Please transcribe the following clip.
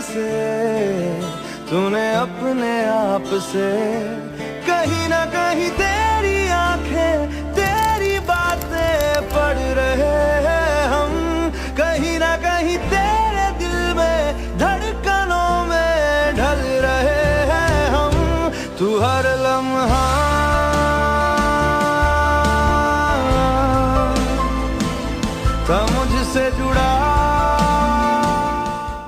से तूने अपने आप से। कहीं ना कहीं तेरी आंखें तेरी बातें पढ़ रहे हैं हम, कहीं ना कहीं तेरे दिल में धड़कनों में ढल रहे हैं हम। तू हर लम्हा था मुझसे जुड़ा